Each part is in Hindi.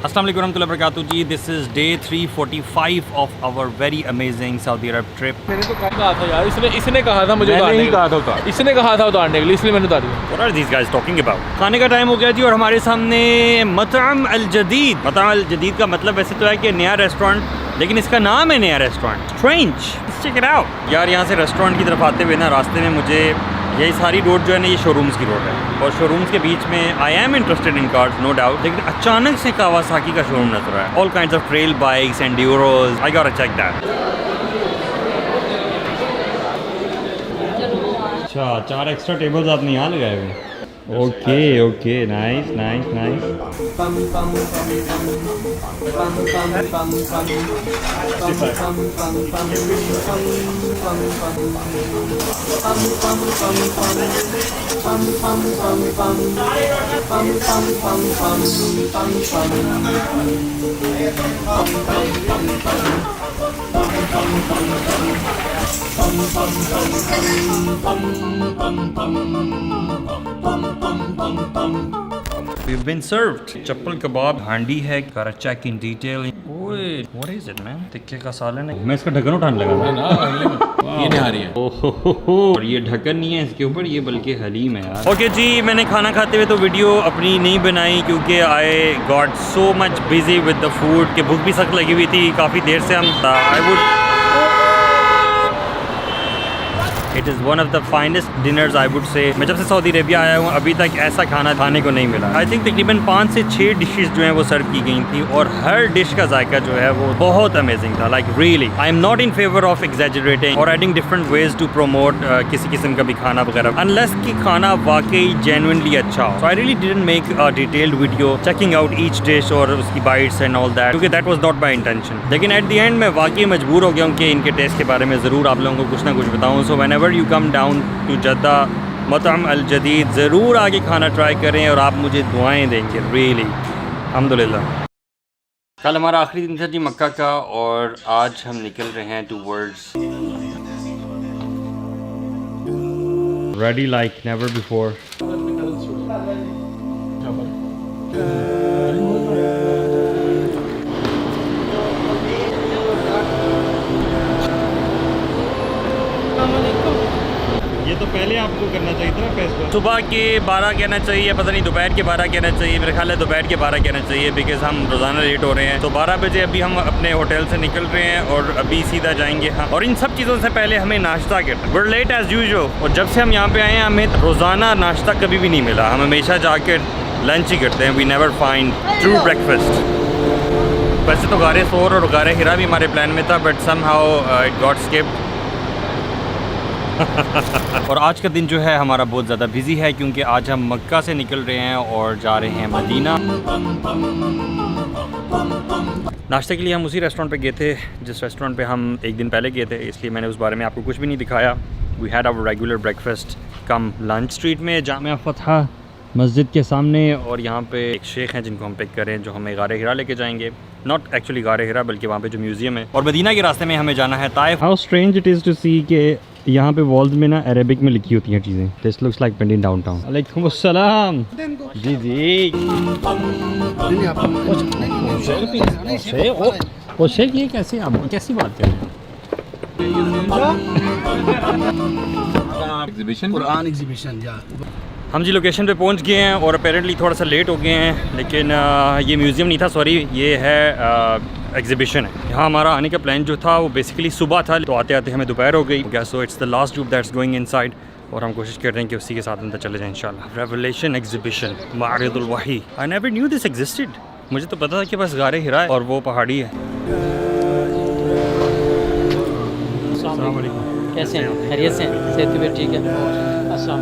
अस्सलाम वालेकुम रहमतुल्लाहि व बरकातुहू जी। This is day 345 of our very amazing Saudi Arab trip. मैंने तो कहा था यार, इसने कहा था मुझे उतारने के लिए। इसने कहा था उतारने के लिए, इसलिए मैंने उतारी। What are these guys talking about? खाने का टाइम हो गया जी और हमारे सामने मतअम अल जदीद। मतअम अल जदीद का मतलब वैसे तो है कि नया रेस्टोरेंट, लेकिन इसका नाम है नया restaurant. Strange, check it out. यार यहाँ से रेस्टोरेंट की तरफ आते हुए ना रास्ते में मुझे यही सारी रोड जो है ना ये शोरूम्स की रोड है और शोरूम्स के बीच में I am interested in cars no doubt, लेकिन अचानक से कावासाकी का शोरूम नजर आया। All kinds of trail bikes enduros. I got to check that. अच्छा, 4 एक्स्ट्रा टेबल्स आपने यहाँ लगाए हुए। Okay okay, nice nice nice. We've been served. चप्पल कबाब हांडी है। Gotta check in detail. ओए, what is it man? टिक्के का सालन है। मैं इसका ढक्कन उठाने लगा था। ये नहीं आ रही है। ओहो, और ये ढक्कन नहीं है इसके ऊपर, ये बल्कि हलीम है यार। ओके जी, मैंने खाना खाते हुए तो वीडियो अपनी नहीं बनाई क्योंकि I got so much busy with the food कि भूख भी सख्त लगी हुई थी। काफ़ी देर से हम I would it is one of the finest dinners I would say. मैं जब से सऊदी अरेबिया आया हूँ अभी तक ऐसा खाना खाने को नहीं मिला। आई थिंक तकरीबन 5 से 6 डिशेस जो हैं वो सर्व की गई थी और हर डिश का जायका जो है वो बहुत अमेजिंग था। Like really I am not in favour of exaggerating और adding different ways to promote किसी किस्म का भी खाना वगैरह, अनलेस कि खाना वाकई जेन्युइनली अच्छा हो। So I really didn't make a detailed video checking out each dish और उसकी बाइट्स एंड ऑल दैट, क्योंकि that was not my intention. लेकिन एट द एंड मैं वाकई मजबूर हो गया हूँ कि इनके टेस्ट के बारे में ज़रूर आप लोगों को कुछ ना कुछ बताऊँ। So whenever you come down to Jeddah Mataam Al Jadeed ज़रूर आगे खाना ट्राई करें और आप मुझे दुआएं देंगे रियली। अल्हम्दुलिल्लाह। कल हमारा आखिरी दिन था जी मक्का का और आज हम निकल रहे हैं towards ready like never before. ये तो पहले आपको करना चाहिए था ना फेस्टिवल। सुबह के 12 कहना चाहिए, पता नहीं दोपहर के 12 कहना चाहिए, मेरे ख्याल है दोपहर के 12 कहना चाहिए, बिकॉज हम रोज़ाना लेट हो रहे हैं। तो 12 बजे अभी हम अपने होटल से निकल रहे हैं और अभी सीधा जाएंगे हम। और इन सब चीज़ों से पहले हमें नाश्ता करना है। We're late as usual। और जब से हम यहाँ पे आए हैं हमें रोज़ाना नाश्ता कभी भी नहीं मिला। हम हमेशा जाकर लंच ही करते हैं। We never find true breakfast. वैसे तो गारे सोर और गारे हिरा भी हमारे प्लान में था, but somehow it got skipped. और आज का दिन जो है हमारा बहुत ज़्यादा बिजी है क्योंकि आज हम मक्का से निकल रहे हैं और जा रहे हैं मदीना। नाश्ते के लिए हम उसी रेस्टोरेंट पे गए थे जिस रेस्टोरेंट पे हम एक दिन पहले गए थे, इसलिए मैंने उस बारे में आपको कुछ भी नहीं दिखाया। We had our regular breakfast cum lunch. Street में जामिया फतह मस्जिद के सामने और यहाँ पे एक शेख हैं जिनको हम पिक करें जो हमें गारे हिरा लेके जाएंगे। नॉट एक्चुअली गारे हिरा बल्कि वहाँ पे जो म्यूज़ियम है। और मदीना के रास्ते में हमें जाना है Taif. How strange it is to see के यहाँ पे वॉल्स में ना अरेबिक में लिखी होती हैं चीज़ें। This looks like pending downtown. वालेकुम अस्सलाम। जी जी। ओ शेख, ये कैसे आप कैसी बात करें? कुरान एग्जीबिशन। हम जी लोकेशन पे पहुंच गए हैं और अपेरेंटली थोड़ा सा लेट हो गए हैं, लेकिन ये म्यूज़ियम नहीं था, सॉरी, ये है एग्जीबिशन है। यहाँ हमारा आने का प्लान जो था वो बेसिकली सुबह था, तो आते आते हमें दोपहर हो गई। So it's the last group that's going inside और हम कोशिश कर रहे हैं कि उसी के साथ अंदर चले जाएं इंशाल्लाह। रेवलेशन एग्जीबिशन मारिदुल वही। I never knew this existed. मुझे तो पता था कि बस गारे हिरा है और वो पहाड़ी है। अस्सलाम वालेकुम। कैसे हैं? खैरियत से हैं? सेहत भी ठीक है? अस्सलाम।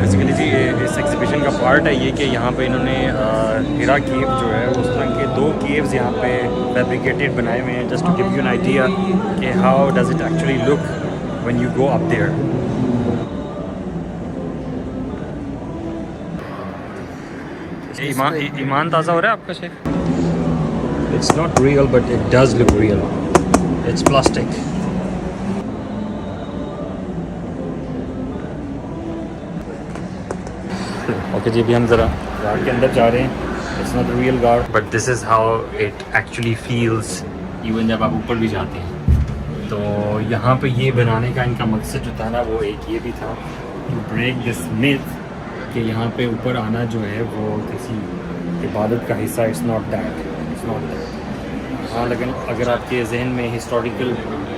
बेसिकली जी इस एग्जीबिशन का पार्ट है ये कि यहाँ पे इन्होंने हिरा केव जो है उस तरह के 2 केव्स यहाँ पे फैब्रिकेटेड बनाए हुए हैं just to give you an idea कि how does it actually look when you go up there. ईमान ताज़ा हो रहा है आपका शेख? It's not real but it does look real, it's plastic. Okay जी, अभी हम ज़रा गार्ड के अंदर जा रहे हैं। It's not real guard but this is how it actually feels even जब आप ऊपर भी जाते हैं। तो यहाँ पे ये बनाने का इनका मकसद जो था ना वो एक ये भी था टू ब्रेक दिस मिथ कि यहाँ पे ऊपर आना जो है वो किसी इबादत का हिस्सा, इट्स नॉट दैट। हाँ, लेकिन अगर आपके जहन में हिस्टोरिकल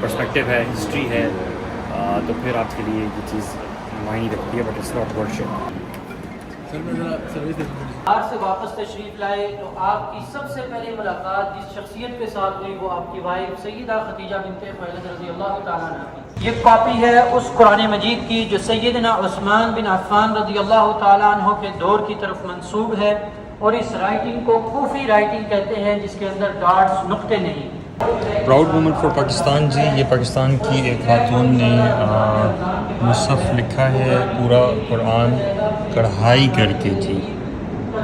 पर्सपेक्टिव है, हिस्ट्री है, तो फिर आपके लिए ये चीज़ मायने रखती है, बट इट्स नॉट वर्शिप। बाहर से वापस तशरीफ लाए तो आपकी सबसे पहली मुलाकात जिस शख्सियत के साथ हुई वो आपकी वाइफ सैयदा खदीजा बिन्ते खुवैलिद रज़ी अल्लाह तआला अन्हा की। ये कॉपी है उस कुरान मजीद की जो सैयदना उस्मान बिन अफ़्फ़ान रज़ी अल्लाह तआला अन्हु के दौर की तरफ मंसूब है, और इस राइटिंग को कूफी राइटिंग कहते हैं जिसके अंदर डॉट्स, नुक्ते नहीं। प्राउड मोमेंट फॉर पाकिस्तान जी, ये पाकिस्तान की एक खातून ने मुसहफ़ लिखा है, पूरा कुरान कढ़ाई करके जी,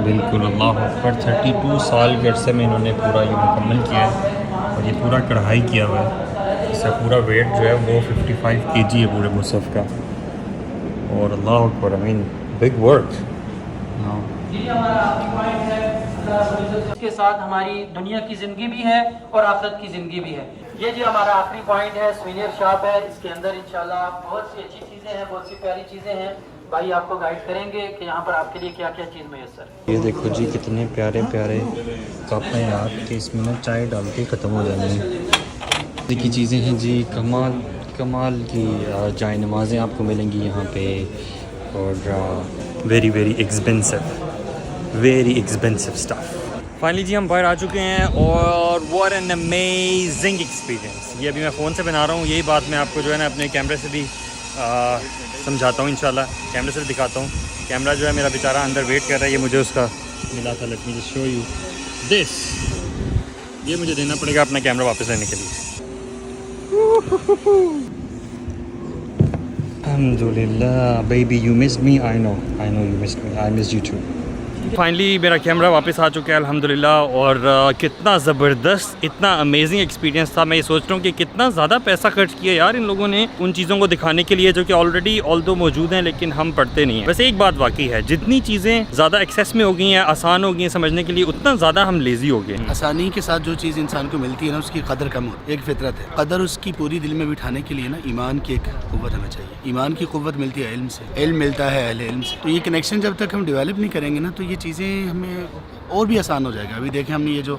बिल्कुल अल्लाह अकबर। 32 साल के अरसे में इन्होंने पूरा ये मुकम्मल किया है और ये पूरा कढ़ाई किया हुआ है। इसका पूरा वेट जो है वो 55 kg है पूरे मुसहफ़ का, और अल्लाह अकबर, आई मीन बिग वर्क। इसके साथ हमारी दुनिया की ज़िंदगी भी है और आखिरत की ज़िंदगी भी है। ये जो हमारा आखिरी पॉइंट है सुवेनियर शॉप है, इसके अंदर इंशाल्लाह बहुत सी अच्छी चीज़ें हैं, बहुत सी प्यारी चीज़ें हैं। भाई आपको गाइड करेंगे कि यहाँ पर आपके लिए क्या क्या चीज़ मैसर है। ये देखो जी कितने प्यारे प्यारे कप हैं यार, कि इसमें ना चाय डाल के ख़त्म हो जाएंगे। देखिए चीज़ें हैं जी, कमाल कमाल की जाए नमाज़ें आपको मिलेंगी यहाँ पे, और very very expensive stuff. Finally जी हम बाहर आ चुके हैं और व्हाट एन अमेजिंग एक्सपीरियंस। ये अभी मैं फ़ोन से बना रहा हूँ, यही बात मैं आपको जो है ना अपने कैमरे से भी समझाता हूँ, इंशाल्लाह कैमरे से भी दिखाता हूँ। कैमरा जो है मेरा बेचारा अंदर वेट कर रहा है, ये मुझे उसका मिला था। Let me just show you this, ये मुझे देना पड़ेगा अपना कैमरा वापस लेने के लिए। अल्हम्दुलिल्लाह baby, you missed me, I know you missed me, I missed you too. Finally मेरा कैमरा वापस आ चुका है अल्हम्दुलिल्लाह, और कितना ज़बरदस्त, इतना अमेजिंग एक्सपीरियंस था। मैं ये सोच रहा हूँ कि कितना ज़्यादा पैसा खर्च किया यार इन लोगों ने उन चीज़ों को दिखाने के लिए जो कि ऑलरेडी ऑल्दो मौजूद हैं, लेकिन हम पढ़ते नहीं हैं। वैसे एक बात वाकई है, जितनी चीज़ें ज़्यादा एक्सेस में हो गई हैं, आसान हो गई हैं समझने के लिए, उतना ज़्यादा हम लेज़ी हो गए हैं। आसानी के साथ जो चीज़ इंसान को मिलती है ना, उसकी कदर कम होती है। एक फितरत है, कदर उसकी पूरी दिल में बिठाने के लिए ना ईमान की एक क़ुव्वत हमें चाहिए। ईमान की क़ुव्वत मिलती है इल्म से, इल्म मिलता है अहले इल्म से। तो ये कनेक्शन जब तक हम डेवलप नहीं करेंगे ना, तो ये चीज़ें हमें और भी आसान हो जाएगा। अभी देखें हमने ये जो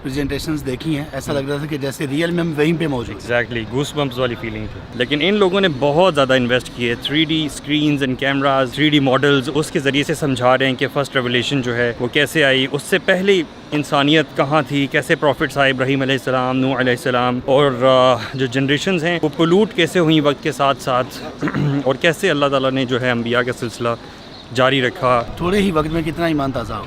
प्रेजेंटेशंस देखी हैं, ऐसा लग रहा था कि जैसे रियल में हम वहीं पे मौजूद। एग्जैक्टली गूस बम्प्स वाली फीलिंग थी। लेकिन इन लोगों ने बहुत ज़्यादा इन्वेस्ट किए, 3D screens and cameras, 3D models, उसके ज़रिए से समझा रहे हैं कि फ़र्स्ट रेवोल्यूशन जो है वो कैसे आई, उससे पहले इंसानियत कहाँ थी, कैसे प्रॉफिट्स आए, इब्राहीम अलैहिस्सलाम, नूह अलैहिस्सलाम, और जो जनरेशंस हैं वो पोल्यूट कैसे हुई वक्त के साथ साथ और कैसे अल्लाह ताला ने जो है अंबिया का सिलसिला जारी रखा। थोड़े ही वक्त में कितना ईमान ताज़ा हो।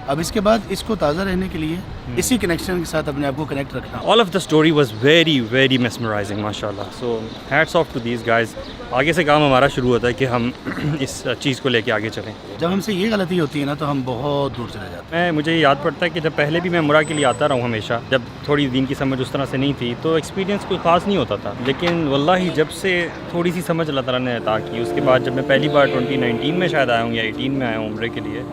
अब इसके बाद इसको ताज़ा रहने के लिए इसी कनेक्शन के साथ अपने आप को कनेक्ट रखना। All of the story was very very mesmerising माशाल्लाह। So hats off to these guys. आगे से काम हमारा शुरू होता है कि हम इस चीज़ को लेके आगे चलें। जब हमसे ये गलती होती है ना, तो हम बहुत दूर चले जाते हैं। मुझे याद पड़ता है कि जब पहले भी मैं उम्रा के लिए आता रहा हूँ हमेशा, जब थोड़ी दीन की समझ उस तरह से नहीं थी तो एक्सपीरियंस कोई ख़ास नहीं होता था। लेकिन वल्लाही जब से थोड़ी सी समझ अल्लाह ताला ने अता की, उसके बाद जब मैं पहली बार 2019 में शायद आया हूँ या 18 में आया हूँ उम्रे के लिए,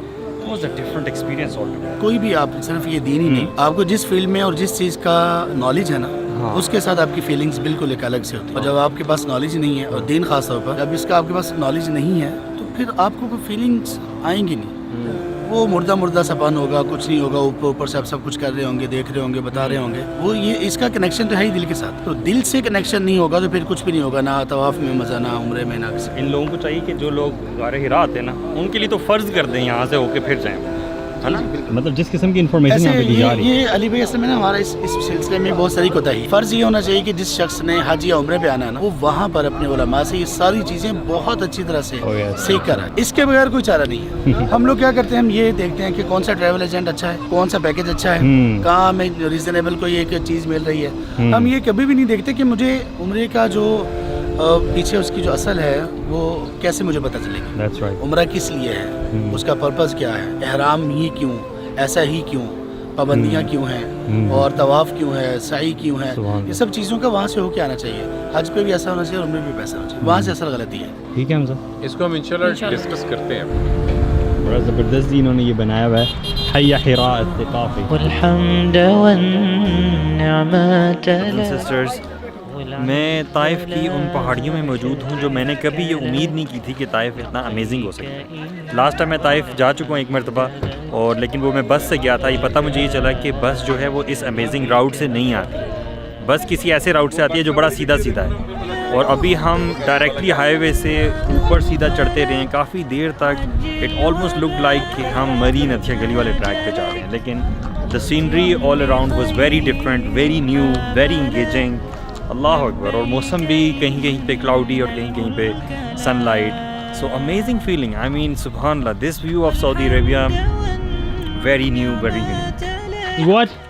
was a different experience altogether। कोई भी आप सिर्फ ये दीन ही नहीं, आपको जिस फील्ड में और जिस चीज़ का नॉलेज है ना, उसके साथ आपकी फीलिंग्स बिल्कुल एक अलग से होती है। और जब आपके पास नॉलेज नहीं है, और दीन खास तौर पर जब इसका आपके पास नॉलेज नहीं है, तो फिर आपको कोई फीलिंग्स आएंगी नहीं। वो मुर्दा सपन होगा, कुछ नहीं होगा, ऊपर ऊपर से आप सब कुछ कर रहे होंगे, देख रहे होंगे, बता रहे होंगे। वो ये इसका कनेक्शन तो है ही दिल के साथ। तो दिल से कनेक्शन नहीं होगा तो फिर कुछ भी नहीं होगा, ना तवाफ में मज़ा, ना उम्रे में, ना किसी। इन लोगों को चाहिए कि जो लोग गारे हिरा आते हैं ना, उनके लिए तो फ़र्ज़ कर दें यहाँ से होके फिर जाएँ, है ना। मतलब जिस किस्म की इन्फॉर्मेशन यहाँ पे दी जा रही है, ये अली भाई असल में ना हमारा इस सिलसिले में बहुत सारी कोताही है। फर्ज ये होना चाहिए कि जिस शख्स ने हज या उम्रे पे आना है ना, वो वहाँ पर अपने उलमा से ये सारी चीजें बहुत अच्छी तरह से सीख कर आए। इसके बगैर कोई चारा नहीं है। हम लोग क्या करते हैं, हम ये देखते हैं कि कौन सा ट्रैवल एजेंट अच्छा है, कौन सा पैकेज अच्छा है, कहाँ हमें रीजनेबल कोई एक चीज मिल रही है। हम ये कभी भी नहीं देखते कि मुझे उम्रे का जो पीछे उसकी जो असल है वो कैसे मुझे पता चलेगी। That's right. उम्रा किस लिए है, उसका पर्पस क्या है, एहराम ही क्यों, ऐसा ही क्यों, पाबंदियाँ क्यों हैं, और तवाफ क्यों है, सही क्यों है, ये सब चीज़ों का वहाँ से होके आना चाहिए। हज पे भी ऐसा होना चाहिए, उम्र में भी ऐसा होना चाहिए। वहाँ से असल गलती है। ठीक है हमजा, इसको हम इंशाल्लाह डिस्कस करते हैं। बड़ा ज़बरदस्त जी इन्होंने ये बनाया हुआ है, हय्या हिरा अत्तिकाफ़ी। वल्हम्द वन्निअमत सिस्टर्स, मैं ताइफ की उन पहाड़ियों में मौजूद हूँ जो मैंने कभी ये उम्मीद नहीं की थी कि ताइफ इतना अमेजिंग हो सके। लास्ट टाइम मैं ताइफ जा चुका हूँ एक मरतबा, और लेकिन वो मैं बस से गया था। ये पता मुझे ये चला कि बस जो है वो इस अमेजिंग राउट से नहीं आती, बस किसी ऐसे राउट से आती है जो बड़ा सीधा सीधा है। और अभी हम डायरेक्टली हाईवे से ऊपर सीधा चढ़ते रहे हैं काफ़ी देर तक। इट ऑलमोस्ट लुक लाइक कि हम मरीन अथिया गली वाले ट्रैक पे जा रहे हैं, लेकिन the scenery all around was very different, very new, very engaging. अल्लाह अकबर। और मौसम भी कहीं कहीं पे क्लाउडी और कहीं कहीं पे sunlight. So amazing feeling, I mean सुभान अल्लाह, this view of Saudi Arabia very new, very unique. What?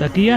Takia?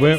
Where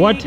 What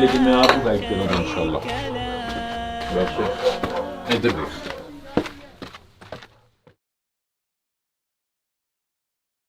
लेकिन मैं आपको गाइड करूँगा इंशाल्लाह। इधर भी